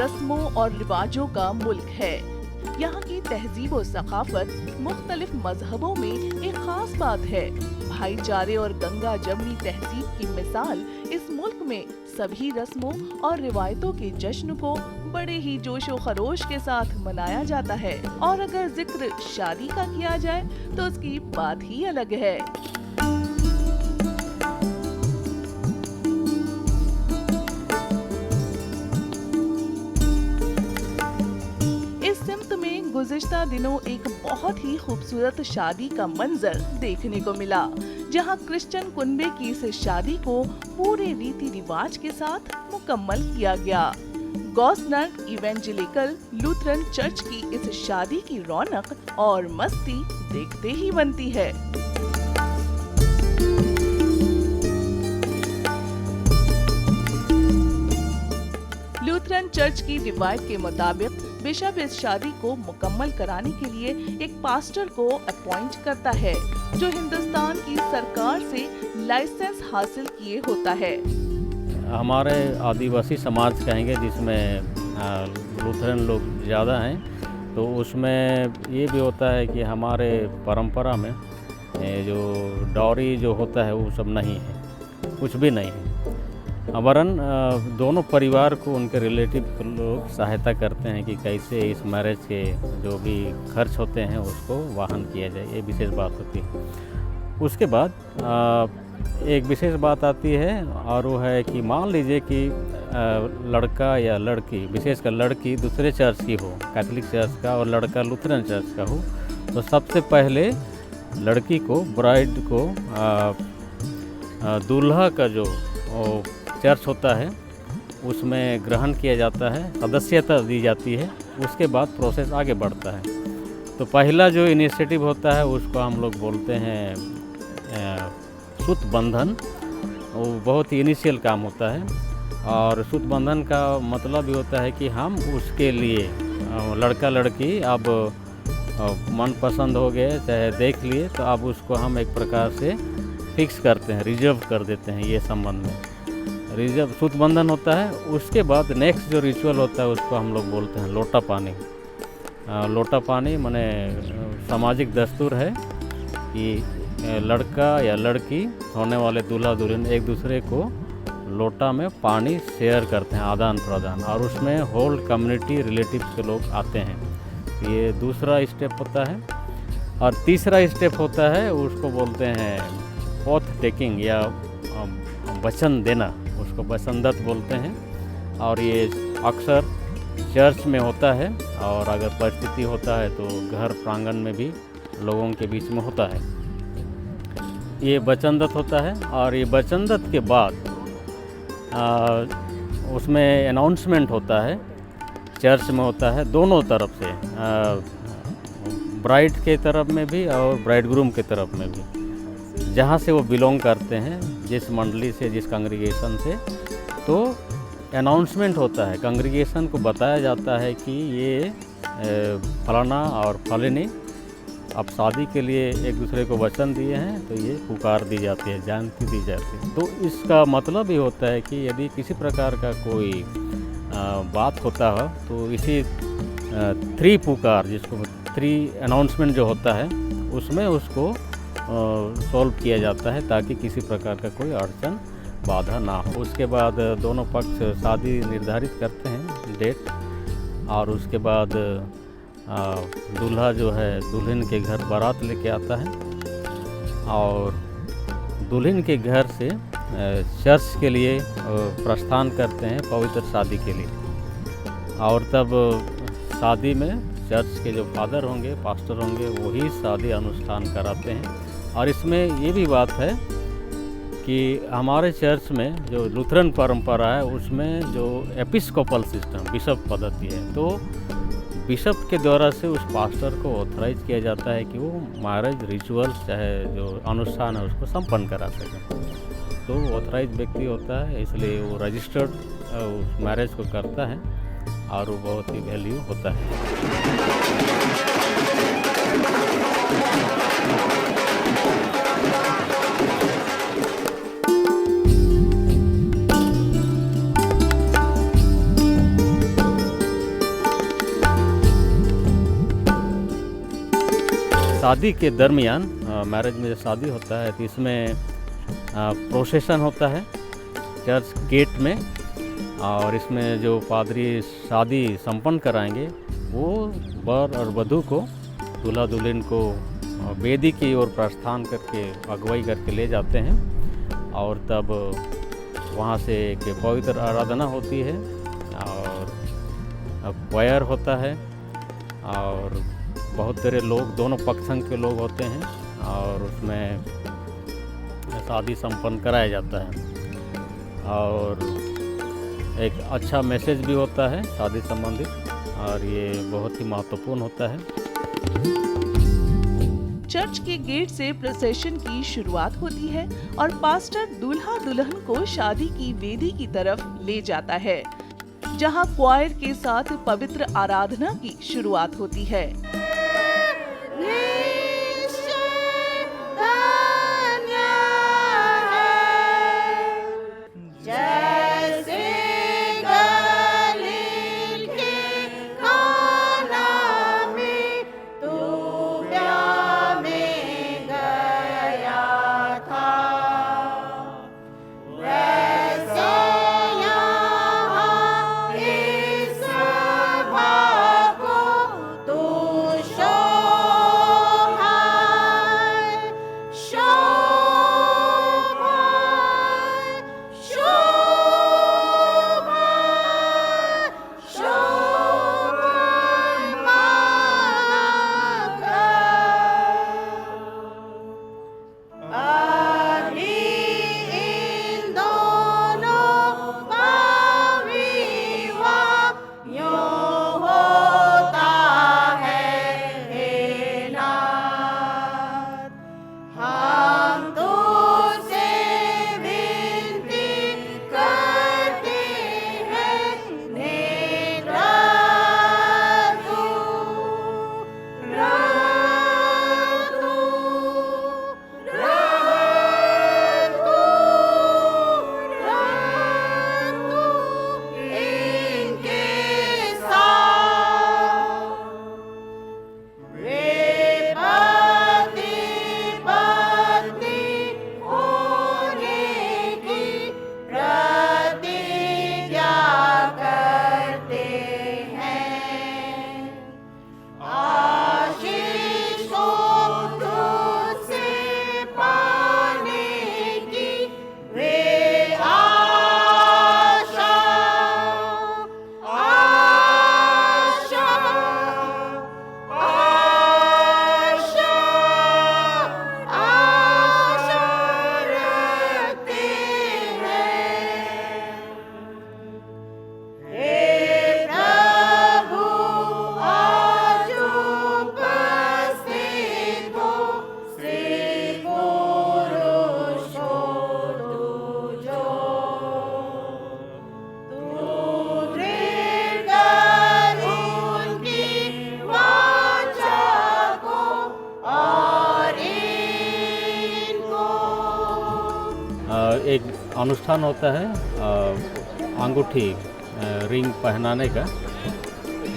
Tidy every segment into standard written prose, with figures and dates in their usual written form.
रस्मों और रिवाजों का मुल्क है। यहाँ की तहजीब और सकाफत मुख्तलिफ मजहबों में एक खास बात है। भाईचारे और गंगा जमनी तहजीब की मिसाल इस मुल्क में सभी रस्मों और रिवायतों के जश्न को बड़े ही जोशो खरोश के साथ मनाया जाता है। और अगर जिक्र शादी का किया जाए तो उसकी बात ही अलग है। इस सिमत में गुज़िश्ता दिनों एक बहुत ही खूबसूरत शादी का मंजर देखने को मिला, जहां क्रिश्चियन कुनबे की इस शादी को पूरे रीति रिवाज के साथ मुकम्मल किया गया। गॉसनर इवेंजेलिकल लूथरन चर्च की इस शादी की रौनक और मस्ती देखते ही बनती है। लूथरन चर्च की रिवायत के मुताबिक बिशप इस शादी को मुकम्मल कराने के लिए एक पास्टर को अपॉइंट करता है, जो हिंदुस्तान की सरकार से लाइसेंस हासिल किए होता है। हमारे आदिवासी समाज कहेंगे जिसमें लूथरन लोग ज़्यादा हैं, तो उसमें ये भी होता है कि हमारे परंपरा में जो डॉरी जो होता है वो सब नहीं है, कुछ भी नहीं है। वरन दोनों परिवार को उनके रिलेटिव लोग सहायता करते हैं कि कैसे इस मैरिज के जो भी खर्च होते हैं उसको वहन किया जाए, ये विशेष बात होती है। उसके बाद एक विशेष बात आती है और वो है कि मान लीजिए कि लड़का या लड़की, विशेषकर लड़की दूसरे चर्च की हो, कैथोलिक चर्च का, और लड़का लूथरन चर्च का हो, तो सबसे पहले लड़की को, ब्राइड को दूल्हा का जो चर्च होता है उसमें ग्रहण किया जाता है, सदस्यता दी जाती है। उसके बाद प्रोसेस आगे बढ़ता है। तो पहला जो इनिशिएटिव होता है उसको हम लोग बोलते हैं सूत बंधन। वो बहुत ही इनिशियल काम होता है, और सूत बंधन का मतलब ये होता है कि हम उसके लिए लड़का लड़की अब मन पसंद हो गए, चाहे देख लिए, तो अब उसको हम एक प्रकार से फिक्स करते हैं, रिजर्व कर देते हैं ये संबंध में। रिजर्व सूत बंधन होता है। उसके बाद नेक्स्ट जो रिचुअल होता है उसको हम लोग बोलते हैं लोटा पानी। लोटा पानी माने सामाजिक दस्तूर है कि लड़का या लड़की, होने वाले दूल्हा दुल्हन एक दूसरे को लोटा में पानी शेयर करते हैं, आदान प्रदान, और उसमें होल कम्युनिटी रिलेटिव्स के लोग आते हैं। ये दूसरा स्टेप होता है। और तीसरा स्टेप होता है, उसको बोलते हैं ओथ टेकिंग या वचन देना, उसको वचनदत्त बोलते हैं। और ये अक्सर चर्च में होता है, और अगर परिस्थिति होता है तो घर प्रांगण में भी लोगों के बीच में होता है। ये वचनदत्त होता है। और ये वचनदत्त के बाद उसमें अनाउंसमेंट होता है, चर्च में होता है, दोनों तरफ से, ब्राइड के तरफ में भी और ब्राइड ग्रूम के तरफ में भी, जहाँ से वो बिलोंग करते हैं, जिस मंडली से, जिस कांग्रीगेशन से। तो अनाउंसमेंट होता है, कांग्रीगेशन को बताया जाता है कि ये फलाना और फलानी अब शादी के लिए एक दूसरे को वचन दिए हैं, तो ये पुकार दी जाती है, जानती दी जाती है। तो इसका मतलब ये होता है कि यदि किसी प्रकार का कोई बात होता है तो इसी 3 पुकार, जिसको 3 अनाउंसमेंट जो होता है, उसमें उसको सॉल्व किया जाता है, ताकि किसी प्रकार का कोई अड़चन बाधा ना हो। उसके बाद दोनों पक्ष शादी निर्धारित करते हैं, डेट, और उसके बाद दूल्हा जो है दुल्हन के घर बारात लेके आता है, और दुल्हन के घर से चर्च के लिए प्रस्थान करते हैं पवित्र शादी के लिए। और तब शादी में चर्च के जो फादर होंगे, पास्टर होंगे, वही शादी अनुष्ठान कराते हैं। और इसमें ये भी बात है कि हमारे चर्च में जो लूथरन परंपरा है उसमें जो एपिस्कोपल सिस्टम, बिशप पद्धति है, तो बिशप के द्वारा से उस पास्टर को ऑथराइज किया जाता है कि वो मैरिज रिचुअल्स, चाहे जो अनुष्ठान है, उसको संपन्न करा सकें। तो ऑथराइज व्यक्ति होता है, इसलिए वो रजिस्टर्ड उस मैरिज को करता है, और वो बहुत ही वैल्यू होता है। शादी के दरमियान मैरिज में जो शादी होता है तो इसमें प्रोसेशन होता है चर्च गेट में, और इसमें जो पादरी शादी संपन्न कराएंगे वो वर और वधू को, दूल्हा दुल्हन को वेदी की ओर प्रस्थान करके अगुवाई करके ले जाते हैं, और तब वहाँ से एक पवित्र आराधना होती है और क्वायर होता है और बहुत सारे लोग, दोनों पक्षों के लोग होते हैं, और उसमें शादी संपन्न कराया जाता है। और एक अच्छा मैसेज भी होता है शादी संबंधित, और ये बहुत ही महत्वपूर्ण होता है। चर्च के गेट से प्रोसेशन की शुरुआत होती है और पास्टर दूल्हा दुल्हन को शादी की वेदी की तरफ ले जाता है, जहां क्वायर के साथ पवित्र आराधना की शुरुआत होती है। एक अनुष्ठान होता है अंगूठी रिंग पहनाने का,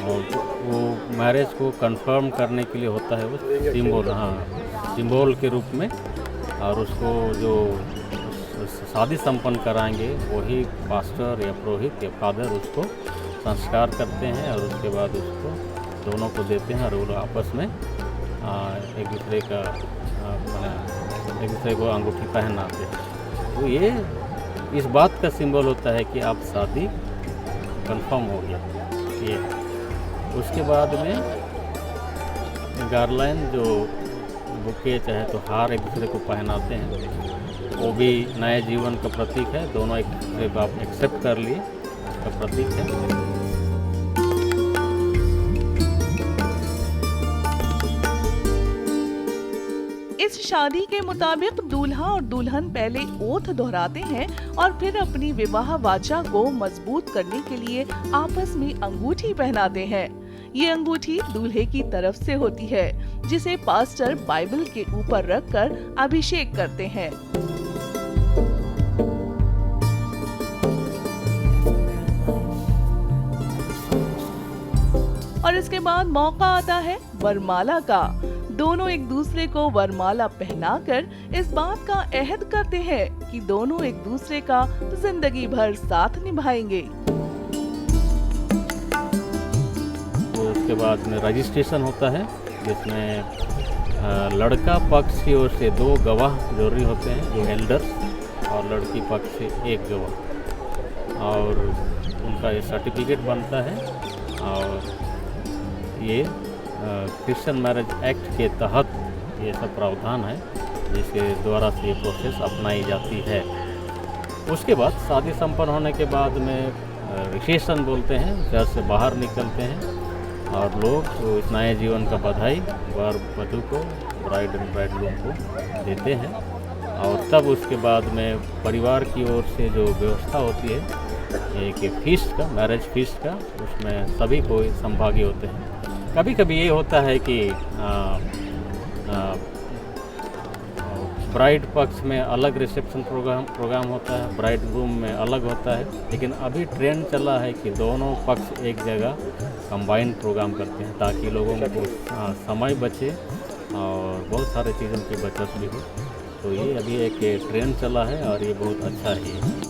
और वो मैरिज को कंफर्म करने के लिए होता है, वो सिंबल, हाँ, सिंबल के रूप में। और उसको जो शादी संपन्न कराएंगे वही पास्टर या पुरोहित या फादर उसको संस्कार करते हैं, और उसके बाद उसको दोनों को देते हैं, और वो आपस में एक दूसरे का एक दूसरे को अंगूठी पहनाते हैं। तो ये इस बात का सिंबल होता है कि आप शादी कंफर्म हो गया। ये उसके बाद में गार्लैंड, जो बुके चाहे तो हार एक दूसरे को पहनाते हैं, वो भी नए जीवन का प्रतीक है। दोनों एक दूसरे को आप एक्सेप्ट कर लिए, उसका प्रतीक है। इस शादी के मुताबिक दूल्हा और दुल्हन पहले ओथ दोहराते हैं और फिर अपनी विवाह वाचा को मजबूत करने के लिए आपस में अंगूठी पहनाते हैं। ये अंगूठी दूल्हे की तरफ से होती है, जिसे पास्टर बाइबल के ऊपर रखकर अभिषेक करते हैं। और इसके बाद मौका आता है वरमाला का। दोनों एक दूसरे को वरमाला पहनाकर इस बात का अहद करते हैं कि दोनों एक दूसरे का जिंदगी भर साथ निभाएंगे। तो उसके बाद में रजिस्ट्रेशन होता है, जिसमें लड़का पक्ष की ओर से 2 गवाह जरूरी होते हैं, जो एल्डर्स, और लड़की पक्ष से 1 गवाह, और उनका ये सर्टिफिकेट बनता है। और ये क्रिश्चियन मैरिज एक्ट के तहत ये सब प्रावधान है, जिसके द्वारा से ये प्रोसेस अपनाई जाती है। उसके बाद शादी संपन्न होने के बाद में रिसेप्शन बोलते हैं, घर से बाहर निकलते हैं और लोग तो इस नए जीवन का बधाई वर वधू को, ब्राइड एंड ब्राइडग्रूम को देते हैं। और तब उसके बाद में परिवार की ओर से जो व्यवस्था होती है एक फीस्ट का, मैरिज फीस्ट का, उसमें सभी को संभागी होते हैं। कभी कभी ये होता है कि ब्राइड पक्ष में अलग रिसेप्शन प्रोग्राम होता है, ब्राइड ग्रूम में अलग होता है, लेकिन अभी ट्रेंड चला है कि दोनों पक्ष एक जगह कंबाइंड प्रोग्राम करते हैं, ताकि लोगों को समय बचे और बहुत सारे चीज़ों की बचत भी हो। तो ये अभी एक ट्रेंड चला है और ये बहुत अच्छा है।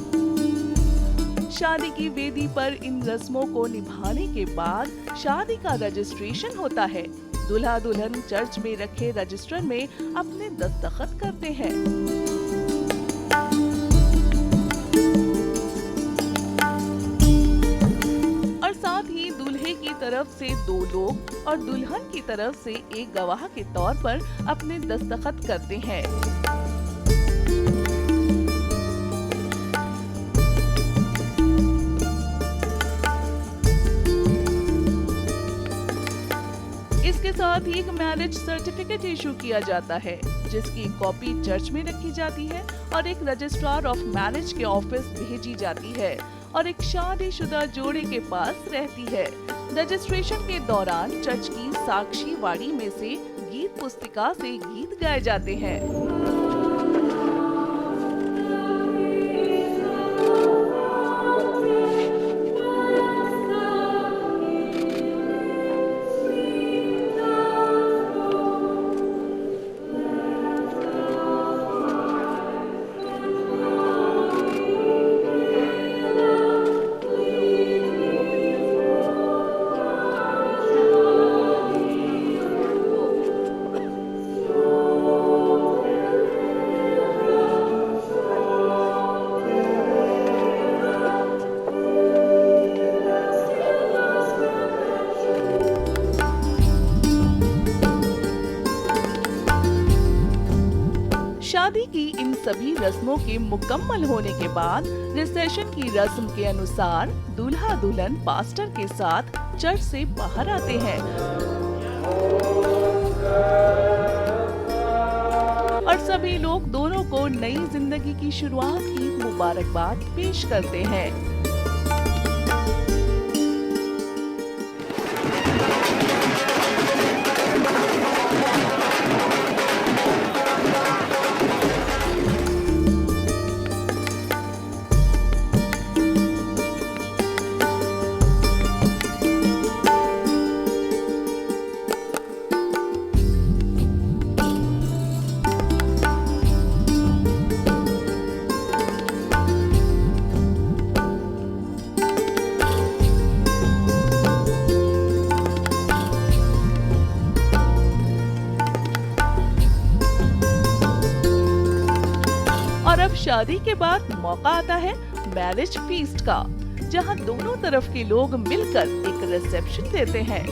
शादी की वेदी पर इन रस्मों को निभाने के बाद शादी का रजिस्ट्रेशन होता है। दूल्हा दुल्हन चर्च में रखे रजिस्टर में अपने दस्तखत करते हैं। और साथ ही दूल्हे की तरफ से 2 लोग और दुल्हन की तरफ से 1 गवाह के तौर पर अपने दस्तखत करते हैं। इसके साथ ही एक मैरिज सर्टिफिकेट इशू किया जाता है, जिसकी कॉपी चर्च में रखी जाती है और एक रजिस्ट्रार ऑफ मैरिज के ऑफिस भेजी जाती है और एक शादीशुदा जोड़े के पास रहती है। रजिस्ट्रेशन के दौरान चर्च की साक्षी वाड़ी में से गीत पुस्तिका से गीत गाए जाते हैं। शादी की इन सभी रस्मों के मुकम्मल होने के बाद रिसेप्शन की रस्म के अनुसार दूल्हा दुल्हन पास्टर के साथ चर्च से बाहर आते हैं और सभी लोग दोनों को नई जिंदगी की शुरुआत की मुबारकबाद पेश करते हैं। और अब शादी के बाद मौका आता है मैरिज फीस्ट का, जहां दोनों तरफ के लोग मिलकर एक रिसेप्शन देते हैं।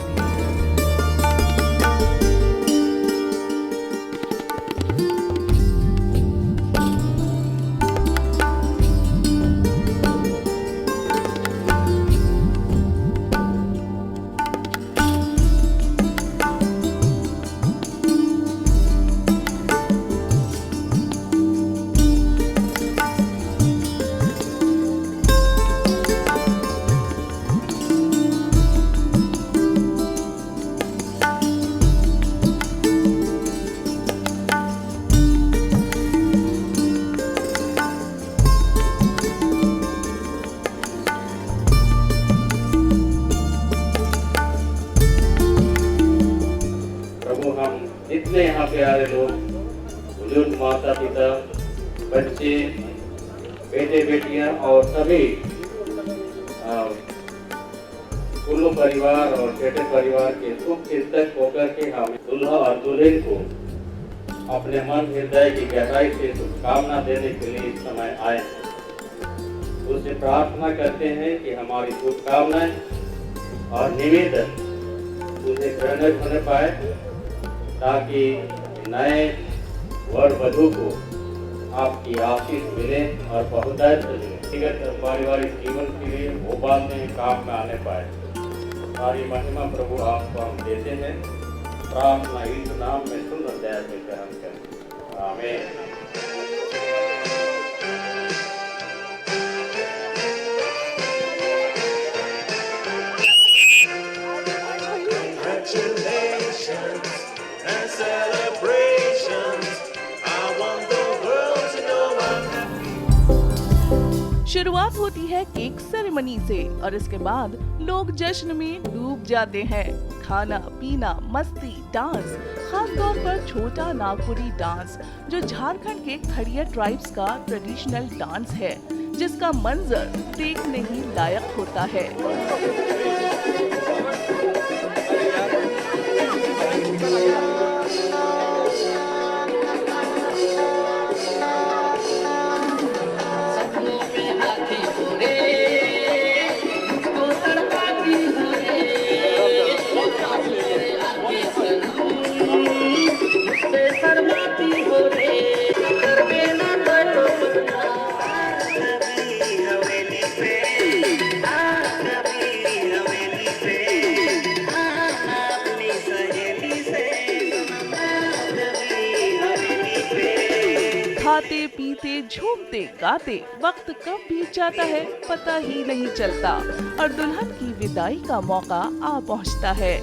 बेटे बेटियां और सभी कुल्लू परिवार और बेटे परिवार के सुख चिंतक होकर के हम दुल्हा और दुल्हन को अपने मन हृदय की गहराई से शुभकामना देने के लिए इस समय आए हैं। उससे प्रार्थना करते हैं कि हमारी शुभकामनाएं और निवेदन उसे ग्रहण होने पाए, ताकि नए वर वधू को आपकी आशीष मिले और बहुतायत मिले, व्यक्तिगत पारिवारिक जीवन के लिए वो बातें काम में आने पाए। सारी महिमा प्रभु आपको हम देते हैं। प्रार्थना यीशु नाम में सुंदर दया से ग्रहण करें। आमीन। शुरुआत होती है केक सेरेमनी से और इसके बाद लोग जश्न में डूब जाते हैं। खाना पीना, मस्ती, डांस, खास तौर पर छोटा नागपुरी डांस जो झारखंड के खड़िया ट्राइब्स का ट्रेडिशनल डांस है, जिसका मंजर देखने ही लायक होता है। खाते पीते झूमते गाते वक्त कब बीत जाता है पता ही नहीं चलता और दुल्हन की विदाई का मौका आ पहुंचता है।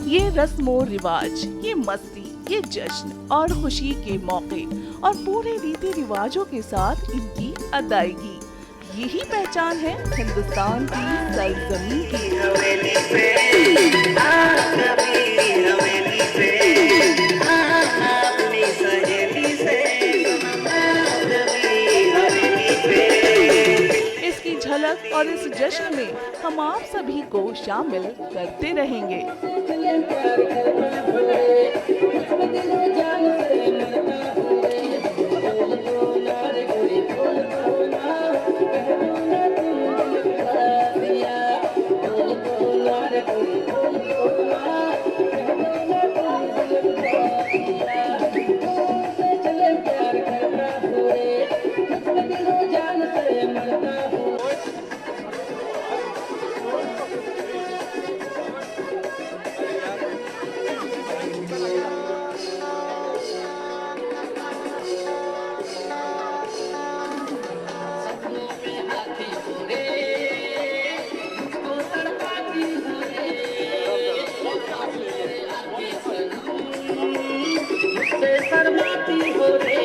ये रस्मो रिवाज, ये मस्ती, ये जश्न और खुशी के मौके और पूरे रीति रिवाजों के साथ इनकी अदायगी, यही पहचान है हिंदुस्तान की सरजमीन की। इसकी झलक और इस जश्न में हम आप सभी को शामिल करते रहेंगे। शर्माती हो रे।